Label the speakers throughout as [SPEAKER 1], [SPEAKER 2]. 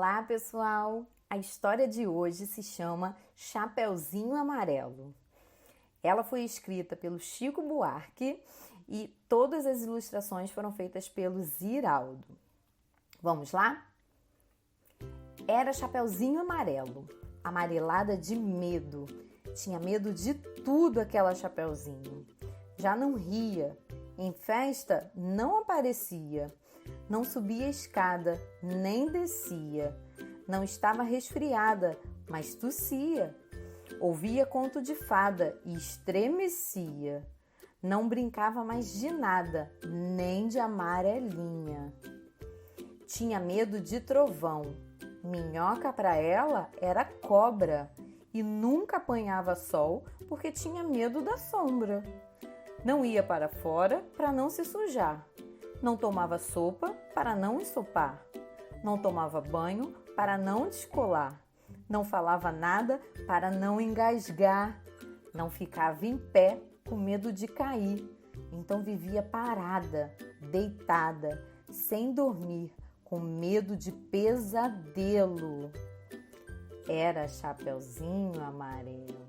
[SPEAKER 1] Olá, pessoal! A história de hoje se chama Chapeuzinho Amarelo. Ela foi escrita pelo Chico Buarque e todas as ilustrações foram feitas pelo Ziraldo. Vamos lá? Era Chapeuzinho Amarelo, amarelada de medo. Tinha medo de tudo aquela Chapeuzinho. Já não ria, em festa não aparecia. Não subia a escada, nem descia. Não estava resfriada, mas tossia. Ouvia conto de fada e estremecia. Não brincava mais de nada, nem de amarelinha. Tinha medo de trovão. Minhoca para ela era cobra e nunca apanhava sol porque tinha medo da sombra. Não ia para fora para não se sujar. Não tomava sopa para não ensopar. Não tomava banho para não descolar. Não falava nada para não engasgar. Não ficava em pé com medo de cair. Então vivia parada, deitada, sem dormir, com medo de pesadelo. Era Chapeuzinho Amarelo.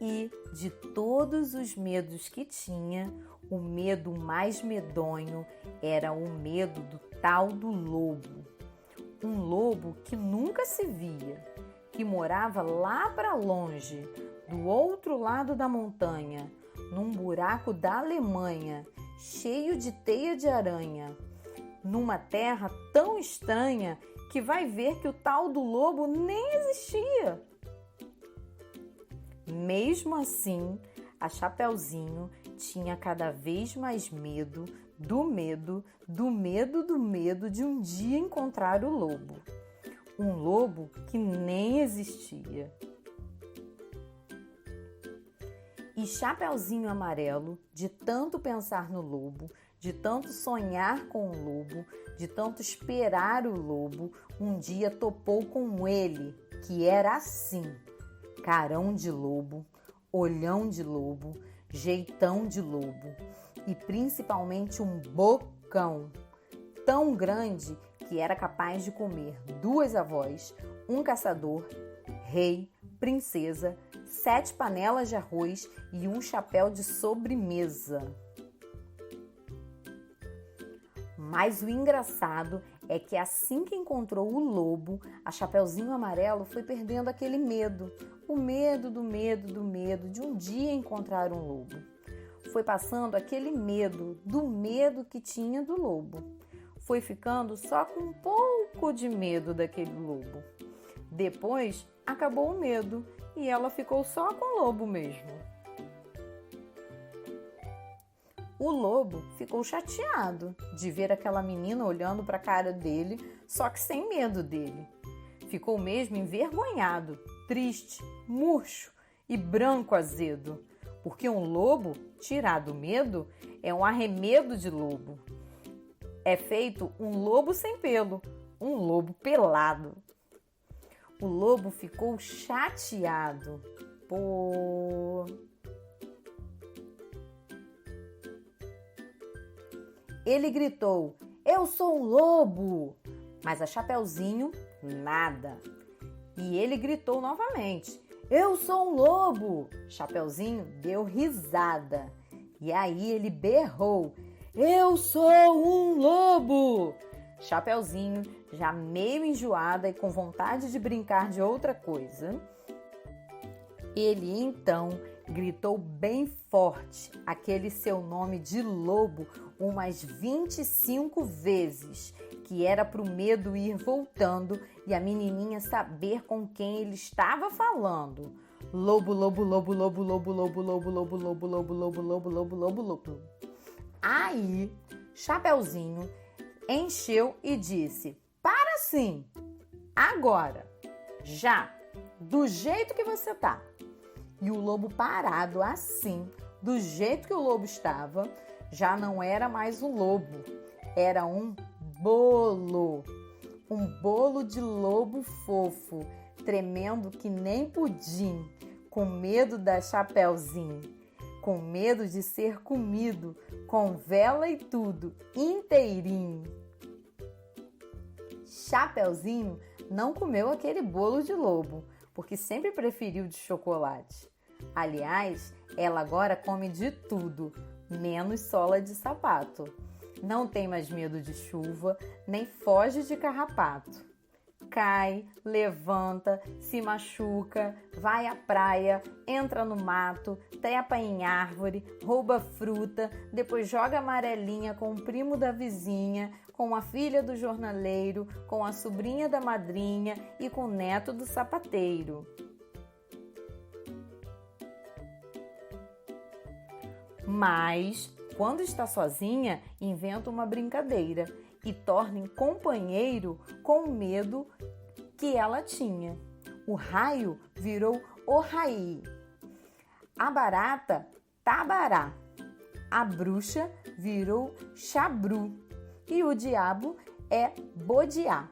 [SPEAKER 1] E de todos os medos que tinha, o medo mais medonho era o medo do tal do lobo. Um lobo que nunca se via, que morava lá para longe, do outro lado da montanha, num buraco da Alemanha, cheio de teia de aranha, numa terra tão estranha que vai ver que o tal do lobo nem existia. Mesmo assim, a Chapeuzinho tinha cada vez mais medo do medo, do medo, do medo de um dia encontrar o lobo. Um lobo que nem existia. E Chapeuzinho Amarelo, de tanto pensar no lobo, de tanto sonhar com o lobo, de tanto esperar o lobo, um dia topou com ele, que era assim: carão de lobo, olhão de lobo, jeitão de lobo e principalmente um bocão tão grande que era capaz de comer 2 avós, um caçador, rei, princesa, 7 panelas de arroz e um chapéu de sobremesa. Mas o engraçado é que assim que encontrou o lobo, a Chapeuzinho Amarelo foi perdendo aquele medo. O medo do medo do medo de um dia encontrar um lobo. Foi passando aquele medo do medo que tinha do lobo. Foi ficando só com um pouco de medo daquele lobo. Depois acabou o medo e ela ficou só com o lobo mesmo. O lobo ficou chateado de ver aquela menina olhando para a cara dele, só que sem medo dele. Ficou mesmo envergonhado, triste, murcho e branco azedo, porque um lobo, tirado o medo, é um arremedo de lobo. É feito um lobo sem pelo, um lobo pelado. O lobo ficou chateado. Ele gritou: "Eu sou um lobo!" Mas a Chapeuzinho, nada. E ele gritou novamente: "Eu sou um lobo!" Chapeuzinho deu risada. E aí ele berrou: "Eu sou um lobo!" Chapeuzinho, já meio enjoada e com vontade de brincar de outra coisa, ele então gritou bem forte aquele seu nome de lobo umas 25 vezes, que era pro medo ir voltando e a menininha saber com quem ele estava falando. Lobo, lobo, lobo, lobo, lobo, lobo, lobo, lobo, lobo, lobo, lobo, lobo, lobo, lobo, lobo. Aí, Chapeuzinho encheu e disse: "Para sim! Agora! Já! Do jeito que você tá!" E o lobo parado assim, do jeito que o lobo estava, já não era mais um lobo, era um bolo. Um bolo de lobo fofo, tremendo que nem pudim, com medo da Chapeuzinho, com medo de ser comido, com vela e tudo, inteirinho. Chapeuzinho não comeu aquele bolo de lobo, porque sempre preferiu de chocolate. Aliás, ela agora come de tudo, menos sola de sapato. Não tem mais medo de chuva, nem foge de carrapato. Cai, levanta, se machuca, vai à praia, entra no mato, trepa em árvore, rouba fruta, depois joga amarelinha com o primo da vizinha, com a filha do jornaleiro, com a sobrinha da madrinha e com o neto do sapateiro. Mas, quando está sozinha, inventa uma brincadeira e torna em companheiro com o medo que ela tinha. O raio virou Orraí, a barata Tabará, a bruxa virou Chabru e o diabo é Bodiá.